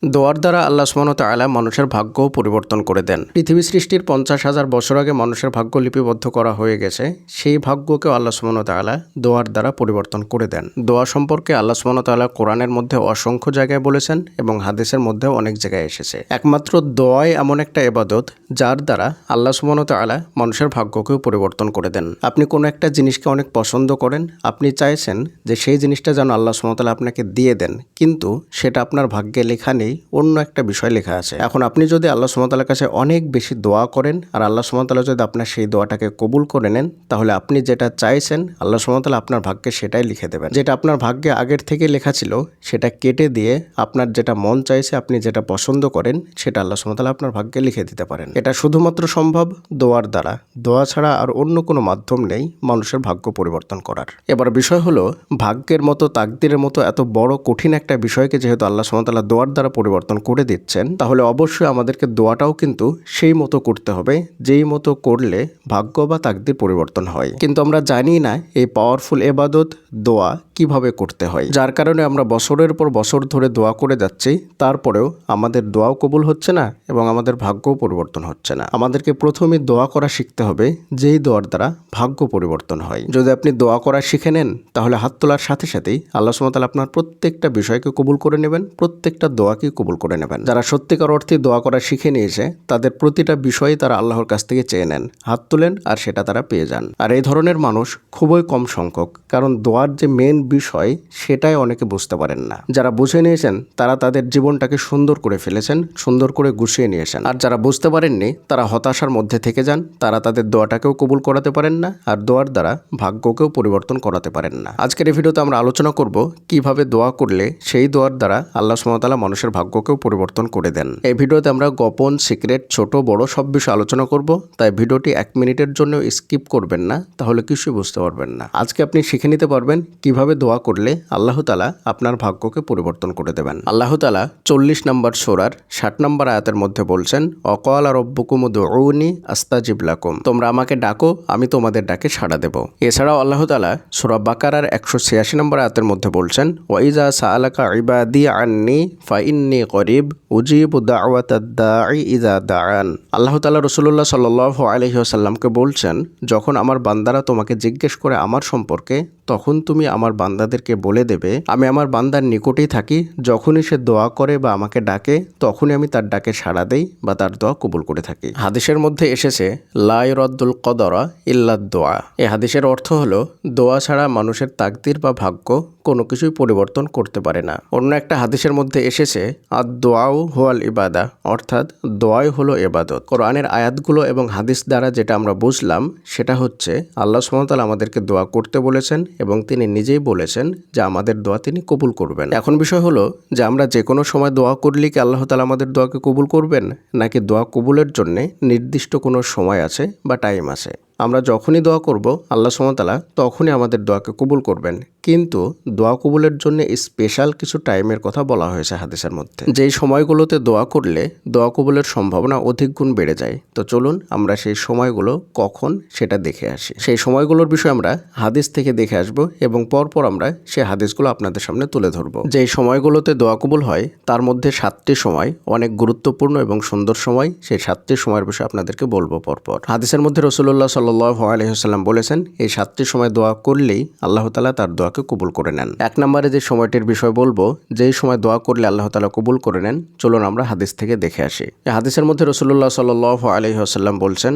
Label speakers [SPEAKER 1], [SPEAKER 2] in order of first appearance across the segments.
[SPEAKER 1] দোয়ার দ্বারা আল্লাহ সুবহানাহু ওয়া তাআলা মানুষের ভাগ্যও পরিবর্তন করে দেন। পৃথিবী সৃষ্টির 50,000 বছর আগে মানুষের ভাগ্য লিপিবদ্ধ করা হয়ে গেছে। সেই ভাগ্যকেও আল্লাহ সুবহানাহু ওয়া তাআলা দোয়ার দ্বারা পরিবর্তন করে দেন। দোয়া সম্পর্কে আল্লাহ সুবহানাহু ওয়া তাআলা কোরআনের মধ্যে অসংখ্য জায়গায় বলেছেন এবং হাদিসের মধ্যেও অনেক জায়গায় এসেছে। একমাত্র দোয়াই এমন একটা ইবাদত যার দ্বারা আল্লাহ সুবহানাহু ওয়া তাআলা মানুষের ভাগ্যকেও পরিবর্তন করে দেন। আপনি কোনো একটা জিনিসকে অনেক পছন্দ করেন, আপনি চাইছেন যে সেই জিনিসটা যেন আল্লাহ সুবহানাহু ওয়া তাআলা আপনাকে দিয়ে দেন, কিন্তু সেটা আপনার ভাগ্যে লেখা নেই, অন্য একটা বিষয় লেখা আছে। এখন আপনি যদি আল্লাহ সুবহানাহু ওয়া তাআলার কাছে অনেক বেশি দোয়া করেন আর আল্লাহ সুবহানাহু ওয়া তাআলা যদি আপনার সেই দোয়াটাকে কবুল করে নেন, তাহলে আপনি যেটা চাইছেন আল্লাহ সুবহানাহু ওয়া তাআলা আপনার ভাগ্যে সেটাই লিখে দেবেন। যেটা আপনার ভাগ্যে আগের থেকে লেখা ছিল সেটা কেটে দিয়ে আপনার যেটা মন চাইছে, আপনি যেটা পছন্দ করেন, সেটা আল্লাহ সুবহানাহু ওয়া তাআলা আপনার ভাগ্যে লিখে দিতে পারেন। এটা শুধুমাত্র সম্ভব দোয়ার দ্বারা। দোয়া ছাড়া আর অন্য কোনো মাধ্যম নেই মানুষের ভাগ্য পরিবর্তন করার। এবার বিষয় হলো, ভাগ্যের মতো তাকদীরের মতো এত বড় কঠিন একটা বিষয়কে যেহেতু আল্লাহ সুবহানাহু ওয়া তাআলা দোয়ার দ্বারা পরিবর্তন করে দিচ্ছেন, তাহলে অবশ্যই আমাদেরকে দোয়াটাও কিন্তু সেই মতো করতে হবে যেই মতো করলে ভাগ্য বা তাকদীর পরিবর্তন হয়। কিন্তু আমরা জানি না এই পাওয়ারফুল ইবাদত দোয়া কিভাবে করতে হয়, যার কারণে আমরা বছরের পর বছর ধরে দোয়া করে যাচ্ছি, তারপরেও আমাদের দোয়াও কবুল হচ্ছে না এবং আমাদের ভাগ্যও পরিবর্তন হচ্ছে না। আমাদেরকে প্রথমে দোয়া করা শিখতে হবে যেই দোয়ার দ্বারা ভাগ্য পরিবর্তন হয়। যদি আপনি দোয়া করা শিখে নেন, তাহলে হাত তোলার সাথে সাথেই আল্লাহ সুবহানাহু ওয়া তাআলা আপনার প্রত্যেকটা বিষয়কে কবুল করে নেবেন, প্রত্যেকটা দোয়াকেই কবুল করে নেবেন। যারা সত্যিকার অর্থে দোয়া করা শিখে নিয়েছে, তাদের প্রতিটা বিষয়ই তারা আল্লাহর কাছ থেকে চেয়ে নেন, হাত তুলেন আর সেটা তারা পেয়ে যান। আর এই ধরনের মানুষ খুবই কম সংখ্যক, কারণ দোয়ার যে মেন বিষয় সেটাই অনেকে বুঝতে পারেন না। যারা বুঝে নিয়েছেন তারা তাদের জীবনটাকে সুন্দর করে ফেলেছেন, সুন্দর করে গুছিয়ে নিয়েছেন। আর যারা বুঝতে পারেননি তারা হতাশার মধ্যে থেকে যান, তারা তাদের দোয়াটাকেও কবুল করাতে পারেন না আর দোয়ার দ্বারা ভাগ্যকেও পরিবর্তন করাতে পারেন না। আজকের এই ভিডিওতে আমরা আলোচনা করব কিভাবে দোয়া করলে সেই দোয়ার দ্বারা আল্লাহ সুবহানাহু ওয়া তাআলা মানুষের ভাগ্যকেও পরিবর্তন করে দেন। এই ভিডিওতে আমরা গোপন, সিক্রেট, ছোট বড় সব বিষয় আলোচনা করব, তাই ভিডিওটি 1 মিনিটের জন্য স্কিপ করবেন না, তাহলে কিছুই বুঝতে পারবেন না। আজকে আপনি শিখে নিতে পারবেন কিভাবে দোয়া করলে আল্লাহ তাআলা আপনার ভাগ্যকে পরিবর্তন করে দেবেন। আল্লাহ তাআলা 40 নম্বর সূরার 60 নম্বর আয়াতের মধ্যে বলছেন, ওয়াকালা রাব্বুকুম উদউনি আস্তাজিব লাকুম, তোমরা আমাকে ডাকো, আমি তোমাদের ডাকে সাড়া দেব। এছাড়াও আল্লাহ তাআলা সূরা বাকারার 186 নম্বর আয়াতের মধ্যে বলছেন, ওয়াইজা সাআলাকা ইবাদি আন্নি ফাইন্নী করিব উজিবু দাওয়াতাদ দাঈ ইযা দাআন। আল্লাহ তাআলা রাসূলুল্লাহ সাল্লাল্লাহু আলাইহি ওয়াসাল্লামকে বলছেন, যখন আমার বান্দারা তোমাকে জিজ্ঞেস করে আমার সম্পর্কে, তখন তুমি আমার বান্দাদেরকে বলে দেবে, আমি আমার বান্দার নিকটেই থাকি, যখনই সে দোয়া করে বা আমাকে ডাকে তখনই আমি তার ডাকে সাড়া দেই বা তার দোয়া কবুল করে থাকি। হাদিসের মধ্যে এসেছে, লা ইরাদ্দুল কদরা ইল্লাদ দোয়া। এই হাদিসের অর্থ হলো, দোয়া ছাড়া মানুষের তাকদীর বা ভাগ্য কোনো কিছুই পরিবর্তন করতে পারে না। অন্য একটা হাদিসের মধ্যে এসেছে, আদ দোয়াও হুয়াল ইবাদা, অর্থাৎ দোয়াই হলো ইবাদত। কোরআনের আয়াতগুলো এবং হাদিস দ্বারা যেটা আমরা বুঝলাম সেটা হচ্ছে, আল্লাহ সুবহানাহু ওয়া তাআলা আমাদেরকে দোয়া করতে বলেছেন এবং তিনি নিজেই বলেছেন যে আমাদের দোয়া তিনি কবুল করবেন। এখন বিষয় হলো যে আমরা যে কোনো সময় দোয়া করলে কি আল্লাহ তাআলা আমাদের দোয়াকে কবুল করবেন, নাকি দোয়া কবুলের জন্য নির্দিষ্ট কোনো সময় আছে বা টাইম আছে। আমরা যখনই দোয়া করব আল্লাহ সুবহানাহু ওয়া তাআলা তখনই আমাদের দোয়াকে কবুল করবেন, কিন্তু দোয়া কবুলের জন্য স্পেশাল কিছু টাইমের কথা বলা হয়েছে হাদিসের মধ্যে, যেই সময়গুলোতে দোয়া করলে দোয়া কবুলের সম্ভাবনা অধিক গুণ বেড়ে যায়। তো চলুন আমরা সেই সময়গুলো কখন সেটা দেখে আসি। সেই সময়গুলোর বিষয়ে আমরা হাদিস থেকে দেখে আসব এবং পরপর আমরা সেই হাদিসগুলো আপনাদের সামনে তুলে ধরব। যেই সময়গুলোতে দোয়া কবুল হয় তার মধ্যে 7টি সময় অনেক গুরুত্বপূর্ণ এবং সুন্দর সময়, সেই 7টি সময়ের বিষয়ে আপনাদেরকে বলবো পরপর। হাদিসের মধ্যে রাসূলুল্লাহ সাল্লাল্লাহু আলাইহি ওয়াসাল্লাম বলেছেন, এই 7টি সময় দোয়া করলেই আল্লাহ তাআলা তার দোয়াকে কবুল করে নেন। 1 নম্বরে যে সময়টির বিষয় বলবো, যেই সময় দোয়া করলে আল্লাহ তাআলা কবুল করে নেন, চলুন আমরা হাদিস থেকে দেখে আসি। এই হাদিসের মধ্যে রাসূলুল্লাহ সাল্লাল্লাহু আলাইহি ওয়াসাল্লাম বলছেন,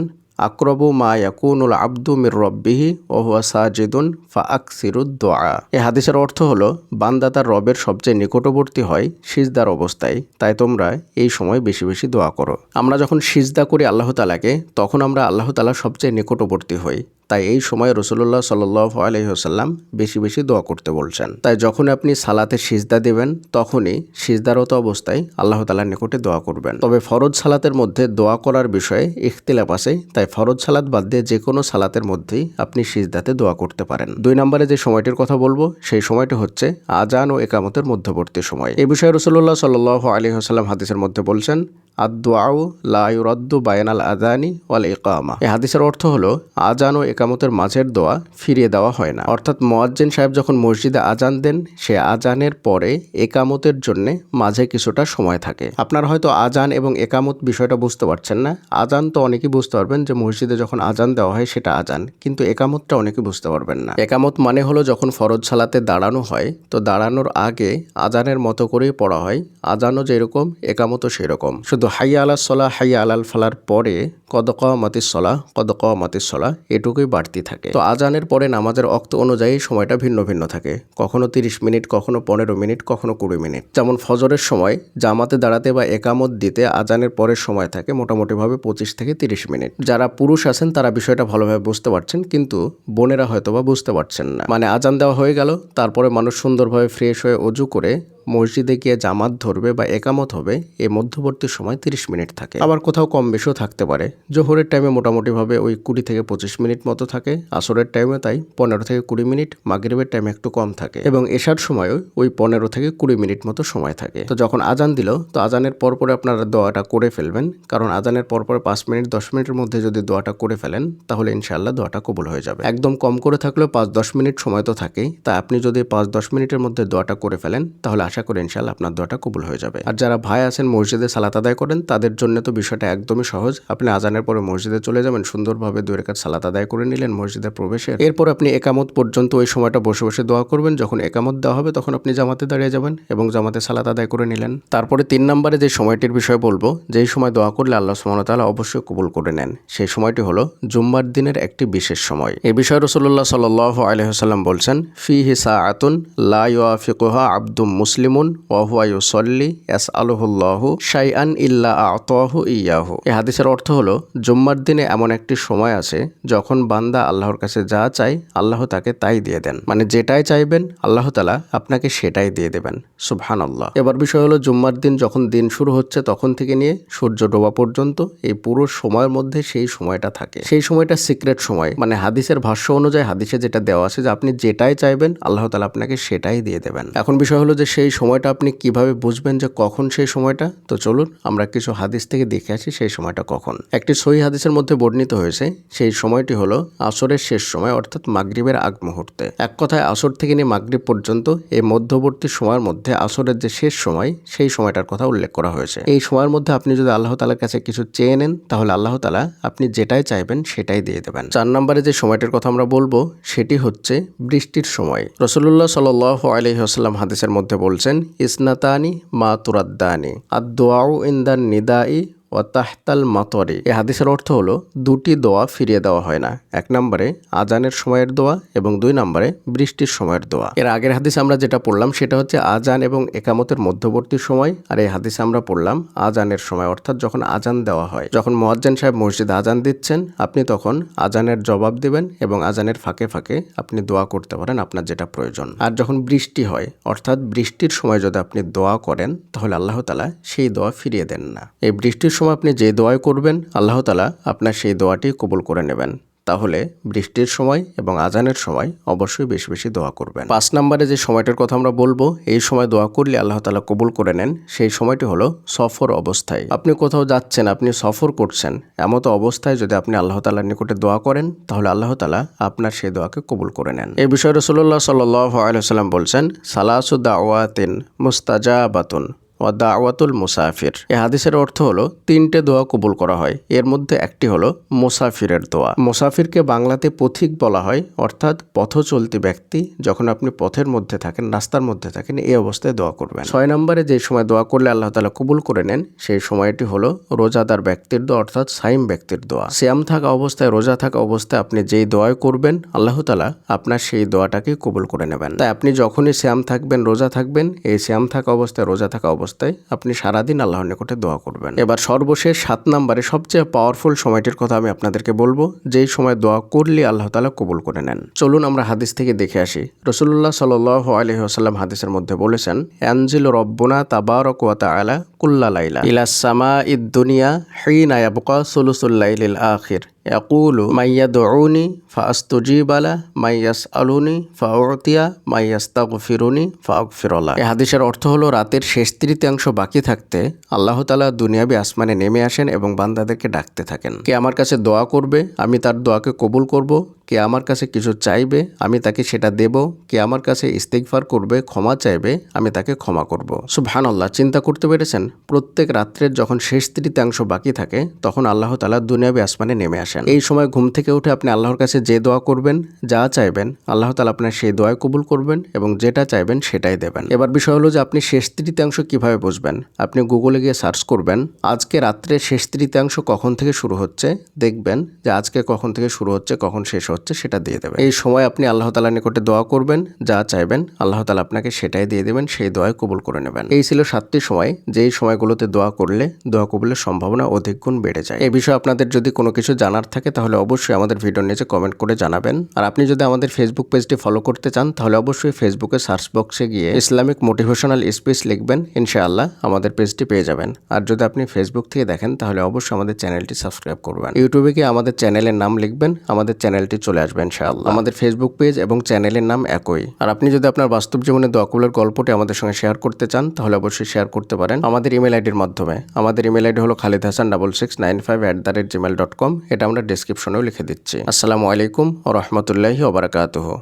[SPEAKER 1] আকরাবু মা ইয়াকুনুল আবদু মির রাব্বিহি ওয়া হুয়া সাজিদুন ফাআকসিরুদ দুআ। এই হাদিসের অর্থ হলো, বান্দা তার রবের সবচেয়ে নিকটবর্তী হয় সিজদার অবস্থায়, তাই তোমরা এই সময় বেশি বেশি দোয়া করো। আমরা যখন সিজদা করি আল্লাহ তাআলাকে, তখন আমরা আল্লাহ তাআলার সবচেয়ে নিকটবর্তী হই, তাই এই সময় রাসূলুল্লাহ সাল্লাল্লাহু আলাইহি ওয়াসাল্লাম বেশি বেশি দোয়া করতে বলছেন। তাই যখন আপনি সালাতে সিজদা দেবেন তখনই সিজদারত অবস্থায় আল্লাহ তাআলার নিকটে দোয়া করবেন। তবে ফরজ সালাতের মধ্যে দোয়া করার বিষয়ে ইখতিলাফ আছে, তাই ফরজ সালাত বাদ দিয়ে যে কোনো সালাতের মধ্যেই আপনি সিজদাতে দোয়া করতে পারেন। 2 নম্বরে যে সময়টির কথা বলবো সেই সময়টি হচ্ছে আজান ও ইকামতের মধ্যবর্তী সময়। এই বিষয়ে রাসূলুল্লাহ সাল্লাল্লাহু আলাইহি ওয়াসাল্লাম হাদিসের মধ্যে বলছেন, আদ-দুআউ লা ইউরাদ্দু বাইনাল আযানি ওয়াল ইকামা। এই হাদিসের অর্থ হলো আজান ও একামতের মাঝের দোয়া ফিরিয়ে দেওয়া হয় না। অর্থাৎ মুয়াজ্জিন সাহেব যখন মসজিদে আজান দেন, সে আজানের পরে একামতের জন্য মাঝে কিছুটা সময় থাকে। আপনারা হয়তো আজান এবং একামত বিষয়টা বুঝতে পারছেন না। আজান তো অনেকেই বুঝতে পারবেন যে মসজিদে যখন আজান দেওয়া হয় সেটা আজান, কিন্তু একামতটা অনেকে বুঝতে পারবেন না। একামত মানে হলো যখন ফরজ সালাতে দাঁড়ানো হয়, তো দাঁড়ানোর আগে আজানের মতো করেই পড়া হয়। আজানও যেরকম, একামতও সেরকম, শুধু হাইয়া আলাস সলাহ হাইয়া আলাল ফালার পরে কদ কামাতিস সলাহ কদ কামাতিস সলাহ এটুকুই বাড়তি থাকে। তো আজানের পরে নামাজের ওয়াক্ত অনুযায়ী সময়টা ভিন্ন ভিন্ন থাকে, কখনো 30 মিনিট, কখনো 15 মিনিট, কখনো 20 মিনিট। যেমন ফজরের সময় জামাতে দাঁড়াতে বা একামত দিতে আজানের পরের সময় থাকে মোটামুটিভাবে 25 থেকে 30 মিনিট। যারা পুরুষ আছেন তারা বিষয়টা ভালোভাবে বুঝতে পারছেন, কিন্তু বোনেরা হয়তো বা বুঝতে পারছেন না। মানে আজান দেওয়া হয়ে গেল, তারপরে মানুষ সুন্দরভাবে ফ্রেশ হয়ে অজু করে মসজিদে গিয়ে জামাত ধরবে বা একামত হবে, এই মধ্যবর্তী সময় 30 মিনিট থাকে। আবার কোথাও কম বেশিও থাকতে পারে। জোহরের টাইমে মোটামুটিভাবে ওই 20 থেকে 25 মিনিট মতো থাকে, আসরের টাইমে তাই 15 থেকে 20 মিনিট, মাগরিবের টাইমে একটু কম থাকে, এবং এশার সময়ও ওই 15 থেকে 20 মিনিট মতো সময় থাকে। তো যখন আজান দিল, তো আজানের পরপরে আপনারা দোয়াটা করে ফেলবেন, কারণ আজানের পরপরে 5 মিনিট 10 মিনিটের মধ্যে যদি দোয়াটা করে ফেলেন তাহলে ইনশাআল্লাহ দোয়াটা কবুল হয়ে যাবে। একদম কম করে থাকলেও 5-10 মিনিট সময় তো থাকেই, তাই আপনি যদি 5-10 মিনিটের মধ্যে দোয়াটা করে ফেলেন তাহলে আশা করি ইনশাআল্লাহ আপনার দোয়াটা কবুল হয়ে যাবে। আর যারা ভাই আছেন মসজিদে সালাত আদায় করেন, তাদের জন্য তো বিষয়টা একদমই সহজ। আপনি আজানের পরে মসজিদে চলে যাবেন, সুন্দরভাবে 2 রাকাত সালাত আদায় করে নিলেন মসজিদে প্রবেশের, এরপর আপনি একামত পর্যন্ত ওই সময়টা বসে বসে দোয়া করবেন। যখন একামত দেওয়া হবে তখন আপনি জামাতে দাঁড়িয়ে যাবেন এবং জামাতে সালাত আদায় করে নিলেন। তারপরে 3 নম্বরে যে সময়টির বিষয় বলবো, যেই সময় দোয়া করলে আল্লাহ সুবহানাহু ওয়া তাআলা অবশ্যই কবুল করে নেন, সেই সময়টি হলো জুম্মার দিনের একটি বিশেষ সময়। এই বিষয়ে রাসূলুল্লাহ সাল্লাল্লাহু আলাইহি ওয়াসাল্লাম বলছেন, ফিহি সাআতুন লা ইউআফিকুহা আবদুম মুসলিমুন ওয়া হুয়া ইউসাল্লি ইয়াসআলুহুল্লাহু শাইআন ইল্লা আ'তাহু ইয়াহু। এই হাদিসের অর্থ হলো জুম্মার দিনে এমন একটি সময় আছে যখন বান্দা আল্লাহর কাছে যা চায় আল্লাহ তাকে তাই দিয়ে দেন। মানে যেটাই চাইবেন আল্লাহ তাআলা আপনাকে সেটাই দিয়ে দেবেন। সুবহানাল্লাহ। এবার বিষয় হলো জুম্মার দিন যখন দিন শুরু হচ্ছে তখন থেকে নিয়ে সূর্য ডোবা পর্যন্ত এই পুরো সময়ের মধ্যে সেই সময়টা থাকে। সেই সময়টা সিক্রেট সময়, মানে হাদিসের ভাষ্য অনুযায়ী হাদিসে যেটা দেওয়া আছে যে আপনি যেটাই চাইবেন আল্লাহ তাআলা আপনাকে সেটাই দিয়ে দেবেন। এখন বিষয় হলো যে সেই সময়টা আপনি কিভাবে বুঝবেন যে কখন সেই সময়টা? তো চলুন আমরা কিছু হাদিস থেকে দেখে আসি সেই সময়টা কখন। একটি সহিহ হাদিসের মধ্যে বর্ণিত হয়েছে সেই সময়টি হলো আসরের শেষ সময়, অর্থাৎ মাগরিবের আগ মুহূর্তে। এক কথায় আসর থেকে নিয়ে মাগরিব পর্যন্ত এই মধ্যবর্তী সময়ের মধ্যে আসরের যে শেষ সময়, সেই সময়টার কথা উল্লেখ করা হয়েছে। এই সময়ের মধ্যে আপনি যদি আল্লাহ তাআলার কাছে কিছু চেয়ে নেন তাহলে আল্লাহ তাআলা আপনি যেটাই চাইবেন সেটাই দিয়ে দেবেন। 4 নম্বরে যে সময়টার কথা আমরা বলবো সেটি হচ্ছে বৃষ্টির সময়। রাসূলুল্লাহ সাল্লাল্লাহু আলাইহি ওয়াসাল্লাম হাদিসের মধ্যে বলছেন, ইসনাতানি মা তুরাদ্দানি আদ-দুআউ ইনদান নিদাই ও তাহতাল মাতরে। এই হাদিসের অর্থ হলো দুটি দোয়া ফিরিয়ে দেওয়া হয় না। 1 নম্বরে আজানের সময়ের দোয়া এবং 2 নম্বরে বৃষ্টির সময়ের দোয়া। এর আগের হাদিসে আমরা যেটা পড়লাম সেটা হচ্ছে আজান এবং একামতের মধ্যবর্তী সময়, আর এই হাদিসে আমরা পড়লাম আজানের সময়, অর্থাৎ যখন আজান দেওয়া হয়। যখন মুয়াজ্জিন সাহেব মসজিদে আজান দিচ্ছেন আপনি তখন আজানের জবাব দিবেন এবং আজানের ফাঁকে ফাঁকে আপনি দোয়া করতে পারেন আপনার যেটা প্রয়োজন। আর যখন বৃষ্টি হয়, অর্থাৎ বৃষ্টির সময় যদি আপনি দোয়া করেন তাহলে আল্লাহ তাআলা সেই দোয়া ফিরিয়ে দেন না। এই বৃষ্টির সময় আপনি যে দোয়াই করবেন আল্লাহ তাআলা আপনার সেই দোয়াটি কবুল করে নেবেন। তাহলে বৃষ্টির সময় এবং আজানের সময় অবশ্যই বেশি বেশি দোয়া করবেন। 5 নম্বরে যে সময়টার কথা আমরা বলবো, এই সময় দোয়া করলে আল্লাহ তাআলা কবুল করে নেন, সেই সময়টি হলো সফর অবস্থায়। আপনি কোথাও যাচ্ছেন, আপনি সফর করছেন, এমতো অবস্থায় যদি আপনি আল্লাহ তাআলার নিকটে দোয়া করেন তাহলে আল্লাহ তাআলা আপনার সেই দোয়াকে কবুল করে নেন। এই বিষয়ে রাসূলুল্লাহ সাল্লাল্লাহু আলাইহি ওয়াসাল্লাম বলছেন, সালাসু দাওয়াতিন মুস্তাজাবাতুন ও দাওয়াতুল মুসাফির। এই হাদিসের অর্থ হলো 3টে দোয়া কবুল করা হয়, এর মধ্যে একটি হলো মুসাফিরের দোয়া। মুসাফিরকে বাংলাতে পথিক বলা হয়, অর্থাৎ পথ চলতি ব্যক্তি। যখন আপনি পথের মধ্যে থাকেন, রাস্তার মধ্যে থাকেন, এই অবস্থায় দোয়া করবেন। 6 নম্বরে যে সময় দোয়া করলে আল্লাহ তাআলা কবুল করে নেন সেই সময়টি হলো রোজাদার ব্যক্তির দোয়া, অর্থাৎ সাইম ব্যক্তির দোয়া। সিয়াম থাকা অবস্থায়, রোজা থাকা অবস্থায় আপনি যেই দোয়াই করবেন আল্লাহ তাআলা আপনার সেই দোয়াটাকে কবুল করে নেবেন। তাই আপনি যখনই সিয়াম থাকবেন, রোজা থাকবেন, এই সিয়াম থাকা অবস্থায়, রোজা থাকা অবস্থায় আপনি সারাদিন আল্লাহর নিকটে দোয়া করবেন। এবার সর্বশেষ 7 নম্বরে সবচেয়ে পাওয়ারফুল সময়টির কথা আমি আপনাদেরকে বলবো, যেই সময় দোয়া করলে আল্লাহ তাআলা কবুল করে নেন। চলুন আমরা হাদিস থেকে দেখে আসি। রাসূলুল্লাহ সাল্লাল্লাহু আলাইহি ওয়াসাল্লাম হাদিসের মধ্যে বলেছেন, ইয়ানজিলু রাব্বুনা তাবারাক ওয়া তাআলা কুল্লা লাইলা ইলাস সামাঈদ দুনিয়া হিনা ইয়াবকা সুলুসুল লাইলিল আখির ইয়াকুলু মাইয়াদউনি ফাআস্তাজিবা লা, মাইয়াসআলুনি ফাউতিয়া, মাইয়াস্তাগফিরুনি ফাগফিরলা। এই হাদিসের অর্থ হলো রাতের শেষ তৃতীয়াংশ বাকি থাকতে আল্লাহ তাআলা দুনিয়াবি আসমানে নেমে আসেন এবং বান্দাদেরকে ডাকতে থাকেন। কে আমার কাছে দোয়া করবে আমি তার দোয়াকে কবুল করব, কে আমার কাছে কিছু চাইবে আমি তাকে সেটা দেব, কে আমার কাছে ইস্তিগফার করবে, ক্ষমা চাইবে আমি তাকে ক্ষমা করব। সুবহানাল্লাহ, চিন্তা করতে পেরেছেন? প্রত্যেক রাত্রের যখন শেষ তৃতীয়াংশ বাকি থাকে তখন আল্লাহ তাআলা দুনিয়াবি আসমানে নেমে আসেন। এই সময় ঘুম থেকে উঠে আপনি আল্লাহর কাছে যে দোয়া করবেন, যা চাইবেন আল্লাহ তাআলা আপনার সেই দোয়াই কবুল করবেন এবং যেটা চাইবেন সেটাই দেবেন। এবার বিষয় হলো যে আপনি শেষ তৃতীয়াংশ কিভাবে বুঝবেন? আপনি গুগলে গিয়ে সার্চ করবেন আজকে রাত্রের শেষ তৃতীয়াংশ কখন থেকে শুরু হচ্ছে, দেখবেন যে আজকে কখন থেকে শুরু হচ্ছে কখন শেষ হচ্ছে সেটা দিয়ে দেবেন। এই সময় আপনি আল্লাহ তাআলার নিকটে দোয়া করবেন, যা চাইবেন আল্লাহ তাআলা আপনাকে সেটাই দিয়ে দেবেন, সেই দোয়াই কবুল করে নেবেন। এই ছিল 7টি সময়, যেই সময়গুলোতে দোয়া করলে দোয়া কবুলের সম্ভাবনা অধিক গুণ বেড়ে যায়। এই বিষয়ে আপনাদের যদি কোনো কিছু জানার থাকে তাহলে অবশ্যই আমাদের ভিডিওর নিচে কমেন্ট করে জানাবেন। আর আপনি যদি আমাদের ফেসবুক পেজটি ফলো করতে চান তাহলে অবশ্যই ফেসবুকে সার্চ বক্সে গিয়ে ইসলামিক মোটিভেশনাল স্পিচ লিখবেন, ইনশাআল্লাহ আমাদের পেজটি পেয়ে যাবেন। আর যদি আপনি ফেসবুক থেকে দেখেন তাহলে অবশ্যই আমাদের চ্যানেলটি সাবস্ক্রাইব করবেন। ইউটিউবে গিয়ে আমাদের চ্যানেলের নাম লিখবেন, আমাদের চ্যানেলটি চলে আসবে ইনশাআল্লাহ। আমাদের ফেসবুক পেজ এবং চ্যানেলের নাম একই। আর আপনি যদি আপনার বাস্তব জীবনে দোয়া কবুলের গল্পটি আমাদের সঙ্গে শেয়ার করতে চান তাহলে অবশ্যই শেয়ার করতে পারেন আমাদের ইমেল আইডির মাধ্যমে। আমাদের ইমেল আইডি হলো khalidhasan6695@gmail.com। এটা আমরা ডেসক্রিপশনেও লিখে দিচ্ছি। আসসালামু আলাইকুম ওয়া রাহমাতুল্লাহি ওয়া বারাকাতুহু।